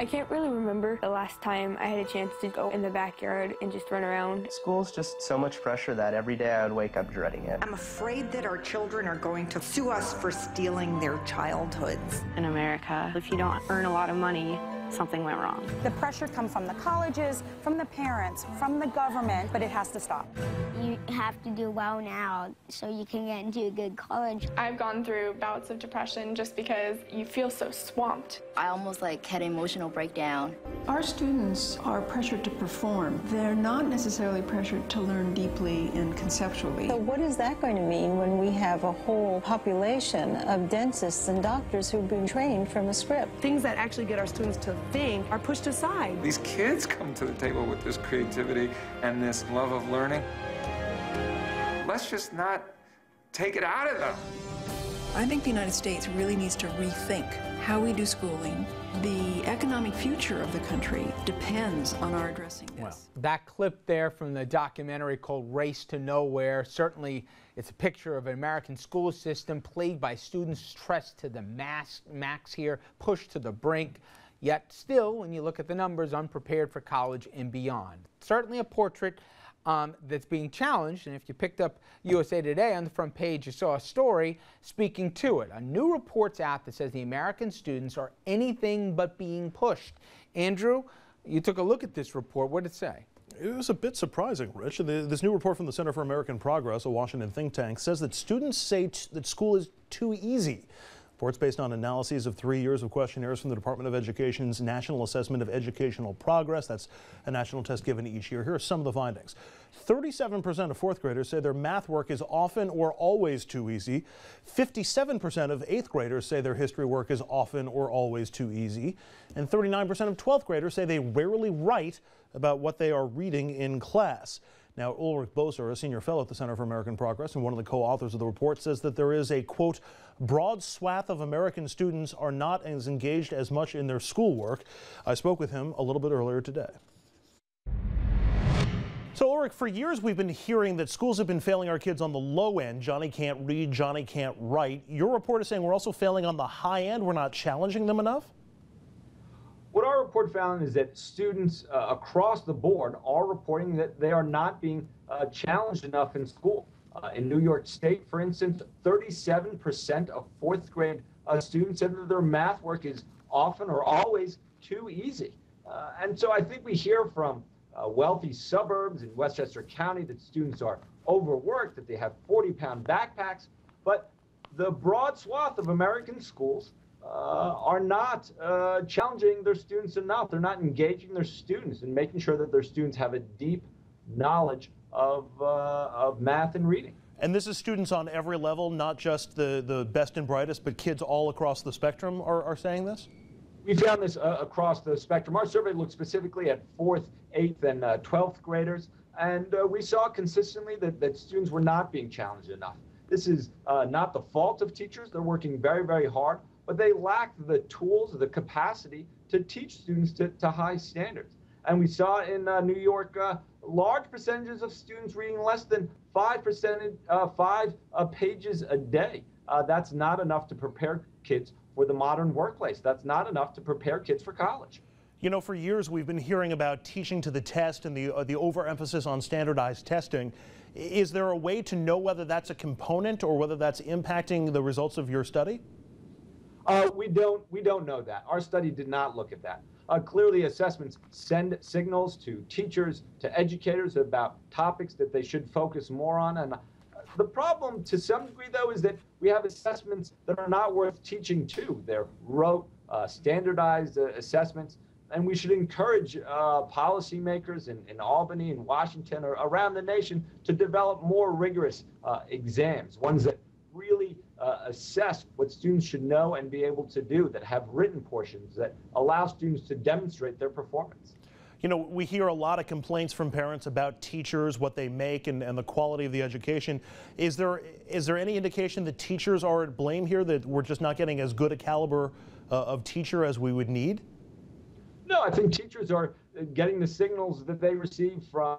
I can't really remember the last time I had a chance to go in the backyard and just run around. School's just so much pressure that every day I would wake up dreading it. I'm afraid that our children are going to sue us for stealing their childhoods. In America, if you don't earn a lot of money, something went wrong. The pressure comes from the colleges, from the parents, from the government, but it has to stop. You have to do well now so you can get into a good college. I've gone through bouts of depression just because you feel so swamped. I almost had an emotional breakdown. Our students are pressured to perform. They're not necessarily pressured to learn deeply and conceptually. So what is that going to mean when we have a whole population of dentists and doctors who've been trained from a script? Things that actually get our students to think are pushed aside. These kids come to the table with this creativity and this love of learning. Let's just not take it out of them. I think the United States really needs to rethink how we do schooling. The economic future of the country depends on our addressing this. Well, that clip there from the documentary called Race to Nowhere, certainly it's a picture of an American school system plagued by students stressed to the max here, pushed to the brink. Yet still, when you look at the numbers, unprepared for college and beyond. Certainly a portrait that's being challenged, and if you picked up USA Today on the front page, you saw a story speaking to it. A new report's out that says the American students are anything but being pushed. Andrew, you took a look at this report. What did it say? It was a bit surprising, Rich. This new report from the Center for American Progress, a Washington think tank, says that students say that school is too easy. Reports based on analyses of 3 years of questionnaires from the Department of Education's National Assessment of Educational Progress. That's a national test given each year. Here are some of the findings. 37% of fourth graders say their math work is often or always too easy. 57% of eighth graders say their history work is often or always too easy. And 39% of 12th graders say they rarely write about what they are reading in class. Now, Ulrich Boser, a senior fellow at the Center for American Progress and one of the co-authors of the report, says that there is a, quote, broad swath of American students are not as engaged as much in their schoolwork. I spoke with him a little bit earlier today. So, Ulrich, for years we've been hearing that schools have been failing our kids on the low end. Johnny can't read, Johnny can't write. Your report is saying we're also failing on the high end. We're not challenging them enough? What our report found is that students across the board are reporting that they are not being challenged enough in school. In New York State, for instance, 37% of fourth grade students said that their math work is often or always too easy. And so I think we hear from wealthy suburbs in Westchester County that students are overworked, that they have 40-pound backpacks, but the broad swath of American schools are not challenging their students enough. They're not engaging their students and making sure that their students have a deep knowledge of math and reading. And this is students on every level, not just the best and brightest, but kids all across the spectrum are saying this? We found this across the spectrum. Our survey looked specifically at 4th, 8th, and 12th graders, and we saw consistently that students were not being challenged enough. This is not the fault of teachers. They're working very, very hard, but they lack the tools, the capacity to teach students to high standards. And we saw in New York large percentages of students reading less than 5 pages a day. That's not enough to prepare kids for the modern workplace. That's not enough to prepare kids for college. You know, for years we've been hearing about teaching to the test and the overemphasis on standardized testing. Is there a way to know whether that's a component or whether that's impacting the results of your study? We don't know that. Our study did not look at that. Clearly, assessments send signals to teachers, to educators about topics that they should focus more on. And the problem, to some degree, though, is that we have assessments that are not worth teaching to. They're rote, standardized assessments. And we should encourage policymakers in Albany and Washington or around the nation to develop more rigorous exams, ones that really assess what students should know and be able to do, that have written portions that allow students to demonstrate their performance. You know, we hear a lot of complaints from parents about teachers, what they make, and the quality of the education. Is there any indication that teachers are at blame here, that we're just not getting as good a caliber of teacher as we would need? No, I think teachers are getting the signals that they receive from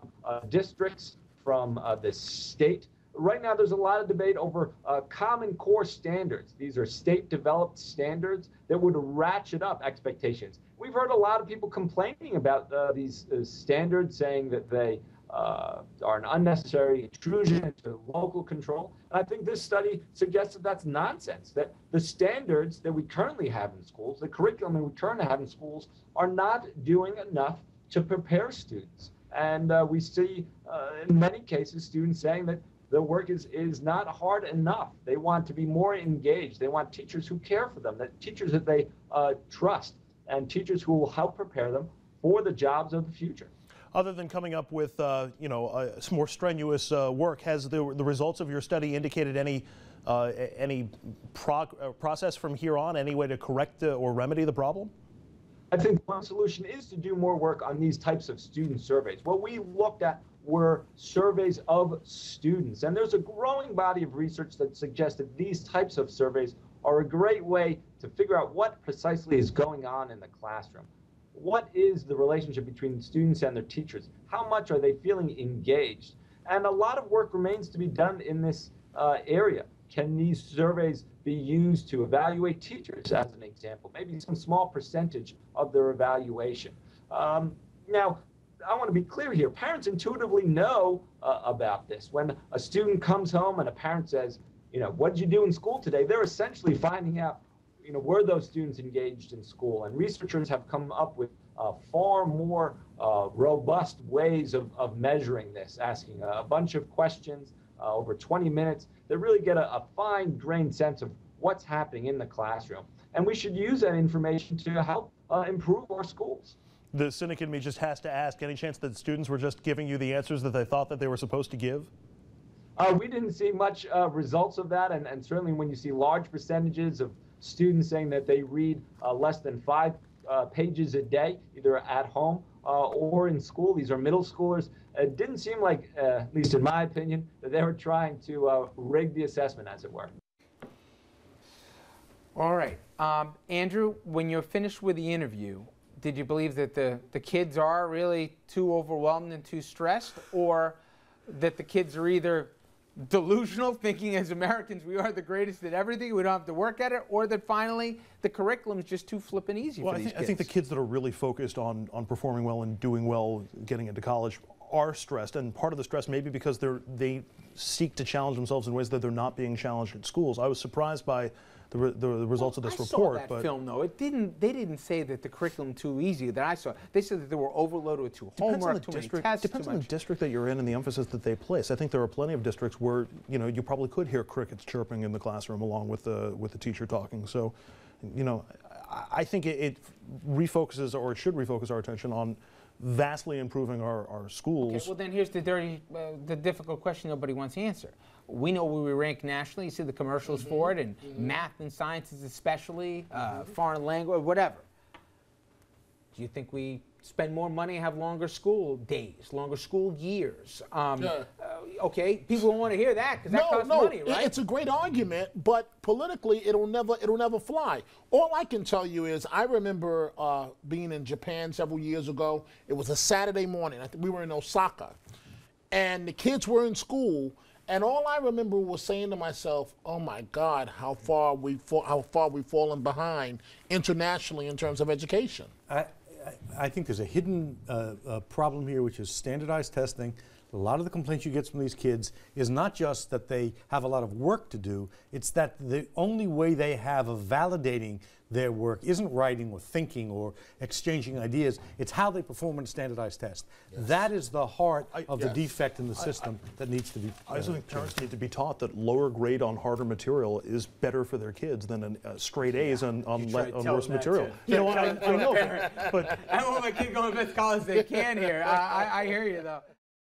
districts, from the state. Right now, there's a lot of debate over Common Core standards. These are state-developed standards that would ratchet up expectations. We we've heard a lot of people complaining about these standards, saying that they are an unnecessary intrusion into local control. And I think this study suggests that that's nonsense, that the standards that we currently have in schools, the curriculum that we currently have in schools, are not doing enough to prepare students. And we see in many cases students saying that the work is not hard enough. They want to be more engaged. They want teachers who care for them, that teachers that they trust, and teachers who will help prepare them for the jobs of the future. Other than coming up with, some more strenuous work, has the results of your study indicated any process from here on, any way to correct or remedy the problem? I think one solution is to do more work on these types of student surveys. What we looked at were surveys of students, and there's a growing body of research that suggests that these types of surveys are a great way to figure out what precisely is going on in the classroom. What is the relationship between students and their teachers? How much are they feeling engaged? And a lot of work remains to be done in this area. Can these surveys be used to evaluate teachers, as an example? Maybe some small percentage of their evaluation. Now, I want to be clear here. Parents intuitively know about this. When a student comes home and a parent says, what did you do in school today? They're essentially finding out, were those students engaged in school? And researchers have come up with far more robust ways of measuring this, asking a bunch of questions over 20 minutes that really get a fine-grained sense of what's happening in the classroom. And we should use that information to help improve our schools. The cynic in me just has to ask, any chance that students were just giving you the answers that they thought that they were supposed to give? We didn't see much results of that, and certainly when you see large percentages of students saying that they read less than 5 pages a day, either at home or in school, these are middle schoolers, it didn't seem like, at least in my opinion, that they were trying to rig the assessment, as it were. All right. Andrew, when you're finished with the interview, did you believe that the kids are really too overwhelmed and too stressed, or that the kids are either delusional, thinking as Americans we are the greatest at everything, we don't have to work at it, or that finally the curriculum is just too flippin' easy for these kids? I think the kids that are really focused on performing well and doing well, getting into college, are stressed, and part of the stress may be because they seek to challenge themselves in ways that they're not being challenged at schools. I was surprised by the results of this report. I saw that film, though. They didn't say that the curriculum too easy that I saw. They said that they were overloaded with too homework, too many tests. Depends on the district that you're in and the emphasis that they place. I think there are plenty of districts where you probably could hear crickets chirping in the classroom along with the teacher talking. So, I think it refocuses, or it should refocus our attention on vastly improving our schools. Okay, well then here's the difficult question nobody wants to answer. We know where we rank nationally. You see the commercials for it, and math and sciences especially, foreign language, whatever. Do you think we spend more money and have longer school days, longer school years? Okay, people don't want to hear that because that costs money, right? It's a great argument, but politically it'll never fly. All I can tell you is I remember being in Japan several years ago. It was a Saturday morning. I think we were in Osaka, and the kids were in school. And all I remember was saying to myself, "Oh my God, how far we've fallen behind internationally in terms of education." I think there's a hidden problem here, which is standardized testing. A lot of the complaints you get from these kids is not just that they have a lot of work to do, it's that the only way they have of validating their work isn't writing or thinking or exchanging ideas, it's how they perform in a standardized test. Yes. That is the heart of the defect in the system that needs to be I also think parents need to be taught that lower grade on harder material is better for their kids than straight A's on worse material. You know what, I know, but I want my kid going to the best college they can here. I hear you, though.